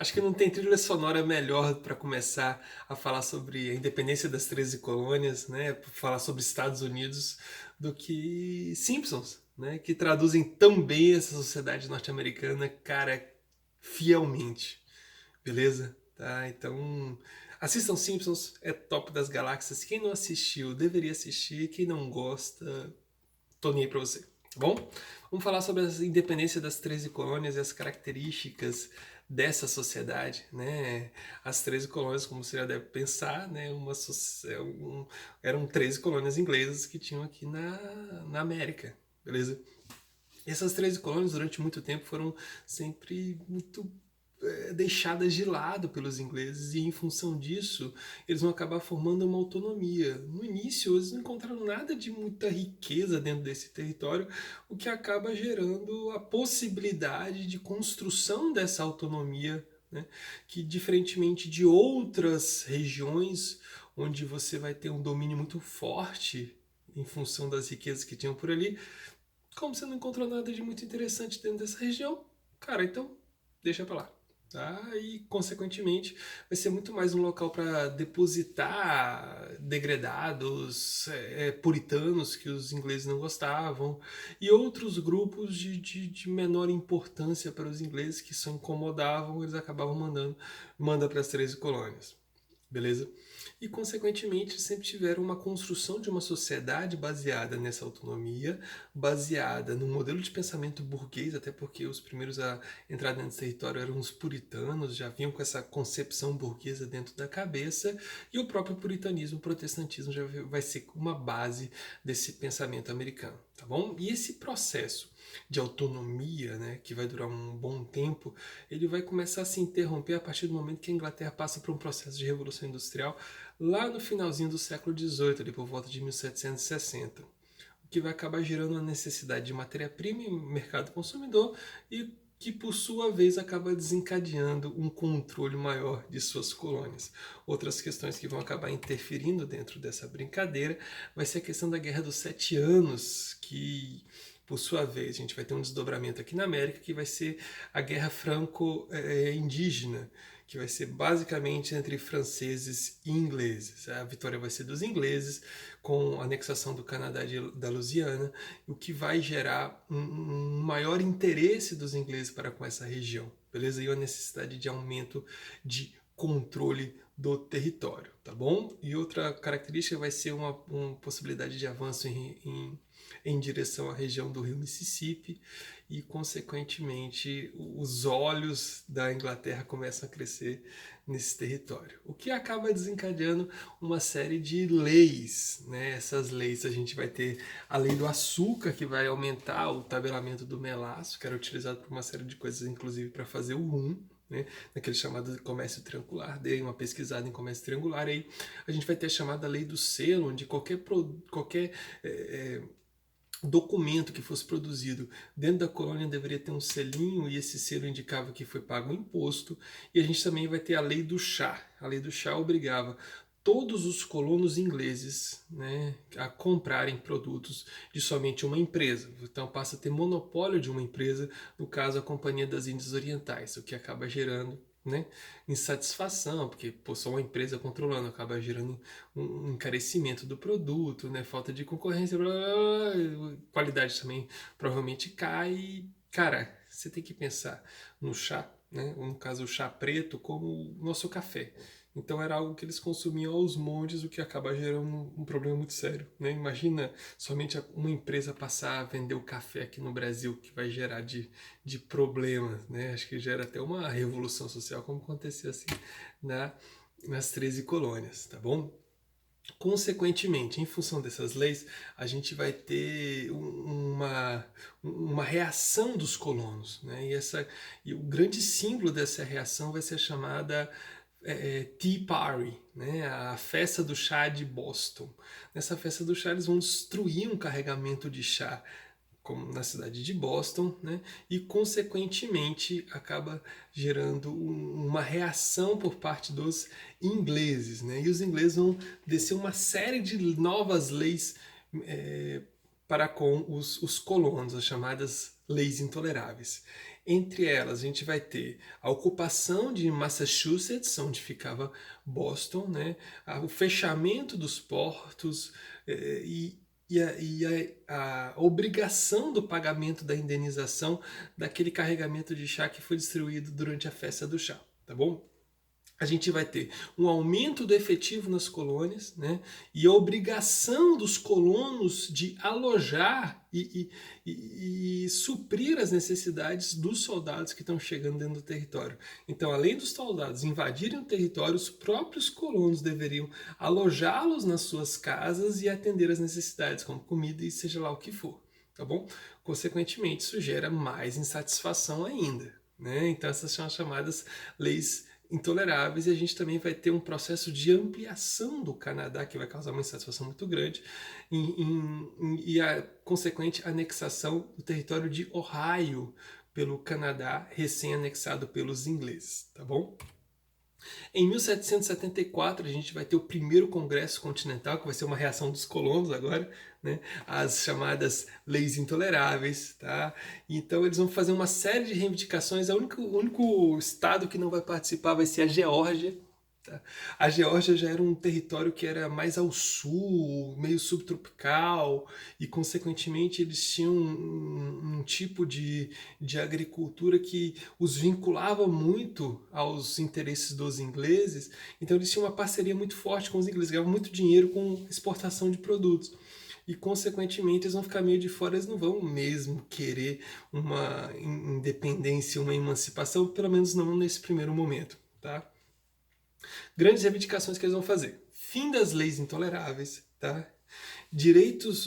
Acho que não tem trilha sonora melhor para começar a falar sobre a independência das 13 colônias, né? Falar sobre Estados Unidos, do que Simpsons, né? Que traduzem tão bem essa sociedade norte-americana, cara, fielmente. Beleza? Tá? Então, assistam Simpsons, é top das galáxias. Quem não assistiu, deveria assistir. Quem não gosta, tô nem aí pra você. Tá bom? Vamos falar sobre a independência das 13 colônias e as características dessa sociedade, né? As 13 colônias, como você já deve pensar, né? Eram 13 colônias inglesas que tinham aqui na América, beleza? E essas 13 colônias, durante muito tempo, foram sempre muito deixadas de lado pelos ingleses, e em função disso eles vão acabar formando uma autonomia. No início eles não encontraram nada de muita riqueza dentro desse território, o que acaba gerando a possibilidade de construção dessa autonomia, né? Que diferentemente de outras regiões onde você vai ter um domínio muito forte em função das riquezas que tinham por ali, como você não encontrou nada de muito interessante dentro dessa região, cara, então deixa pra lá. Tá? E, consequentemente, vai ser muito mais um local para depositar degredados, puritanos que os ingleses não gostavam, e outros grupos de menor importância para os ingleses que só incomodavam, eles acabavam manda para as 13 colônias. Beleza? E, consequentemente, sempre tiveram uma construção de uma sociedade baseada nessa autonomia, baseada num modelo de pensamento burguês, até porque os primeiros a entrar dentro desse território eram os puritanos, já vinham com essa concepção burguesa dentro da cabeça, e o próprio puritanismo, o protestantismo já vai ser uma base desse pensamento americano, tá bom? E esse processo de autonomia, né, que vai durar um bom tempo, ele vai começar a se interromper a partir do momento que a Inglaterra passa por um processo de revolução industrial lá no finalzinho do século XVIII, ali por volta de 1760, o que vai acabar gerando a necessidade de matéria-prima e mercado consumidor, e que por sua vez acaba desencadeando um controle maior de suas colônias. Outras questões que vão acabar interferindo dentro dessa brincadeira vai ser a questão da Guerra dos Sete Anos, que por sua vez a gente vai ter um desdobramento aqui na América, que vai ser a Guerra Franco-Indígena, que vai ser basicamente entre franceses e ingleses. A vitória vai ser dos ingleses, com a anexação do Canadá da Louisiana, o que vai gerar um maior interesse dos ingleses para com essa região, beleza? E a necessidade de aumento de controle do território, tá bom? E outra característica vai ser uma possibilidade de avanço em direção à região do rio Mississippi, e, consequentemente, os olhos da Inglaterra começam a crescer nesse território, o que acaba desencadeando uma série de leis, né? Essas leis, a gente vai ter a lei do açúcar, que vai aumentar o tabelamento do melaço, que era utilizado para uma série de coisas, inclusive para fazer o rum, né, naquele chamado comércio triangular. Dei uma pesquisada em comércio triangular, aí a gente vai ter a chamada lei do selo, onde qualquer documento que fosse produzido dentro da colônia deveria ter um selinho, e esse selo indicava que foi pago um imposto. E a gente também vai ter a lei do chá. A lei do chá obrigava todos os colonos ingleses, né, a comprarem produtos de somente uma empresa. Então passa a ter monopólio de uma empresa, no caso a Companhia das Índias Orientais, o que acaba gerando, né, insatisfação, porque pô, só uma empresa controlando, acaba gerando um encarecimento do produto, né, falta de concorrência, blá, blá, blá, qualidade também provavelmente cai. Cara, você tem que pensar no chá, né, no caso o chá preto, como o nosso café. Então era algo que eles consumiam aos montes, o que acaba gerando um problema muito sério, né? Imagina somente uma empresa passar a vender o café aqui no Brasil, que vai gerar de problemas, né? Acho que gera até uma revolução social, como aconteceu assim na, nas 13 colônias, tá bom? Consequentemente, em função dessas leis, a gente vai ter uma reação dos colonos, né? E o grande símbolo dessa reação vai ser chamada Tea Party, né? A festa do chá de Boston. Nessa festa do chá, eles vão destruir um carregamento de chá, como na cidade de Boston, né? E consequentemente acaba gerando uma reação por parte dos ingleses, né? E os ingleses vão descer uma série de novas leis para com os colonos, as chamadas leis intoleráveis. Entre elas, a gente vai ter a ocupação de Massachusetts, onde ficava Boston, né? O fechamento dos portos e a obrigação do pagamento da indenização daquele carregamento de chá que foi destruído durante a festa do chá, tá bom? A gente vai ter um aumento do efetivo nas colônias, né? E a obrigação dos colonos de alojar e suprir as necessidades dos soldados que estão chegando dentro do território. Então, além dos soldados invadirem o território, os próprios colonos deveriam alojá-los nas suas casas e atender às necessidades, como comida e seja lá o que for, tá bom? Consequentemente, isso gera mais insatisfação ainda, né? Então, essas são as chamadas leis intoleráveis, e a gente também vai ter um processo de ampliação do Canadá que vai causar uma insatisfação muito grande e a consequente anexação do território de Ohio pelo Canadá, recém-anexado pelos ingleses, tá bom? Em 1774 a gente vai ter o primeiro Congresso Continental, que vai ser uma reação dos colonos agora, né, às chamadas leis intoleráveis, tá? Então eles vão fazer uma série de reivindicações. O único estado que não vai participar vai ser a Geórgia. Tá? A Geórgia já era um território que era mais ao sul, meio subtropical, e consequentemente eles tinham um tipo de agricultura que os vinculava muito aos interesses dos ingleses. Então eles tinham uma parceria muito forte com os ingleses, ganhavam muito dinheiro com exportação de produtos. E consequentemente eles vão ficar meio de fora, eles não vão mesmo querer uma independência, uma emancipação, pelo menos não nesse primeiro momento, tá? Grandes reivindicações que eles vão fazer: fim das leis intoleráveis, tá?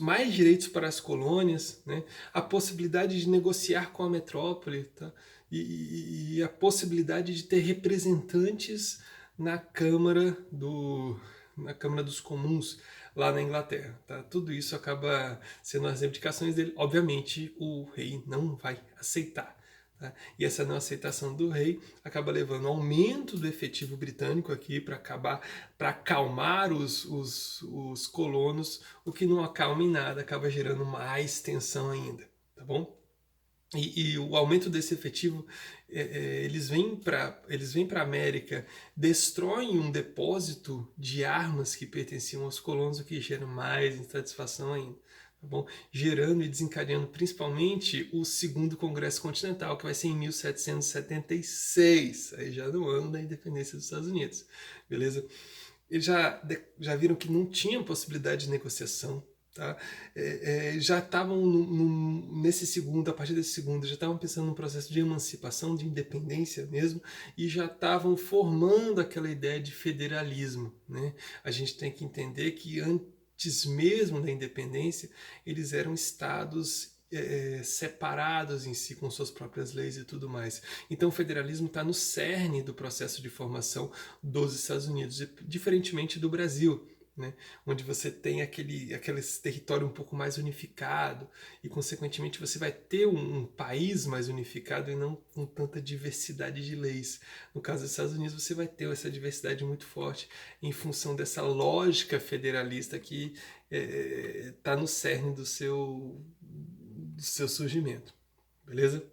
Mais direitos para as colônias, né? A possibilidade de negociar com a metrópole, tá? E a possibilidade de ter representantes na na Câmara dos Comuns lá na Inglaterra, tá? Tudo isso acaba sendo as reivindicações dele. Obviamente, o rei não vai aceitar. Tá? E essa não aceitação do rei acaba levando ao aumento do efetivo britânico aqui para acalmar os colonos, o que não acalma em nada, acaba gerando mais tensão ainda, tá bom? E o aumento desse efetivo, eles vêm para a América, destroem um depósito de armas que pertenciam aos colonos, o que gera mais insatisfação ainda. Tá bom? Gerando e desencadeando principalmente o segundo Congresso Continental, que vai ser em 1776, aí já no ano da independência dos Estados Unidos. Beleza? Eles já viram que não tinha possibilidade de negociação. Tá? Já estavam nesse segundo, a partir desse segundo, já estavam pensando num processo de emancipação, de independência mesmo, e já estavam formando aquela ideia de federalismo. Né? A gente tem que entender que antes mesmo da independência, eles eram estados separados em si, com suas próprias leis e tudo mais. Então o federalismo está no cerne do processo de formação dos Estados Unidos, diferentemente do Brasil, né? Onde você tem aquele território um pouco mais unificado e, consequentemente, você vai ter um país mais unificado e não com tanta diversidade de leis. No caso dos Estados Unidos, você vai ter essa diversidade muito forte em função dessa lógica federalista que está no cerne do seu surgimento. Beleza?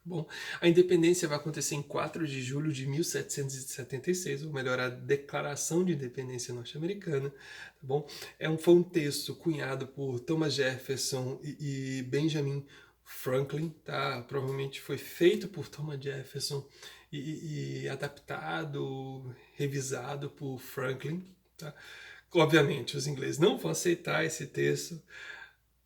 Bom, a independência vai acontecer em 4 de julho de 1776, ou melhor, a Declaração de Independência Norte-Americana, tá bom? Foi um texto cunhado por Thomas Jefferson e Benjamin Franklin, tá? Provavelmente foi feito por Thomas Jefferson e adaptado, revisado por Franklin, tá? Obviamente, os ingleses não vão aceitar esse texto.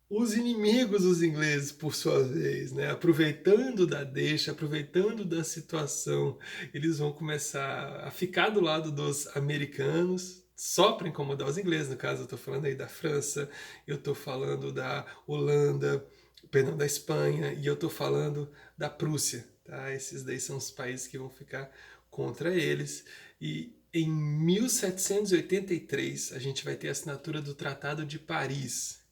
Os inimigos dos ingleses, por sua vez, né, aproveitando da deixa, aproveitando da situação, eles vão começar a ficar do lado dos americanos, só para incomodar os ingleses. No caso, eu estou falando aí da França, eu estou falando da Holanda, perdão, da Espanha, e eu estou falando da Prússia. Tá? Esses daí são os países que vão ficar contra eles. E em 1783, a gente vai ter a assinatura do Tratado de Paris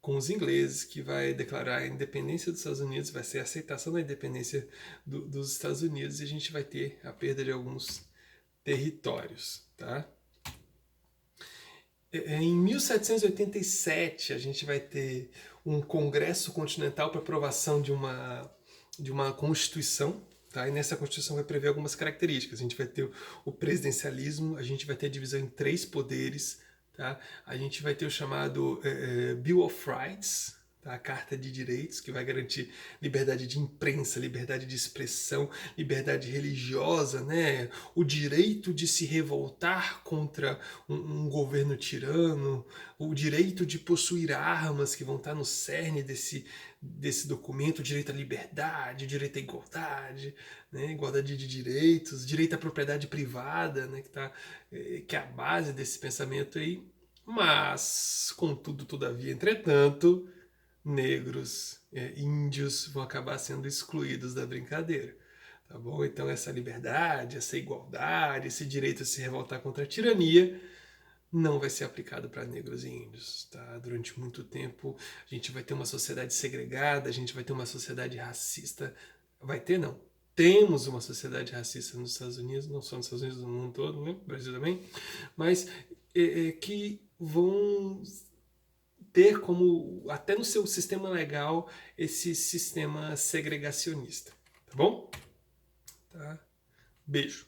com os ingleses, que vai declarar a independência dos Estados Unidos, vai ser a aceitação da independência dos Estados Unidos, e a gente vai ter a perda de alguns territórios. Tá? Em 1787, a gente vai ter um congresso continental para aprovação de uma constituição, tá? E nessa constituição vai prever algumas características. A gente vai ter o presidencialismo, a gente vai ter a divisão em 3 poderes, tá? A gente vai ter o chamado Bill of Rights, tá? A Carta de Direitos, que vai garantir liberdade de imprensa, liberdade de expressão, liberdade religiosa, né? O direito de se revoltar contra um governo tirano, o direito de possuir armas, que vão estar no cerne desse documento, o direito à liberdade, o direito à igualdade, né? Igualdade de direitos, direito à propriedade privada, né? Que é a base desse pensamento aí. Mas, contudo, todavia, entretanto, negros, índios vão acabar sendo excluídos da brincadeira. Tá bom? Então essa liberdade, essa igualdade, esse direito a se revoltar contra a tirania não vai ser aplicado para negros e índios. Tá? Durante muito tempo a gente vai ter uma sociedade segregada, a gente vai ter uma sociedade racista. Vai ter não. Temos uma sociedade racista nos Estados Unidos, não só nos Estados Unidos, no mundo todo, né? No Brasil também, mas que vão ter como, até no seu sistema legal, esse sistema segregacionista. Tá bom? Tá? Beijo.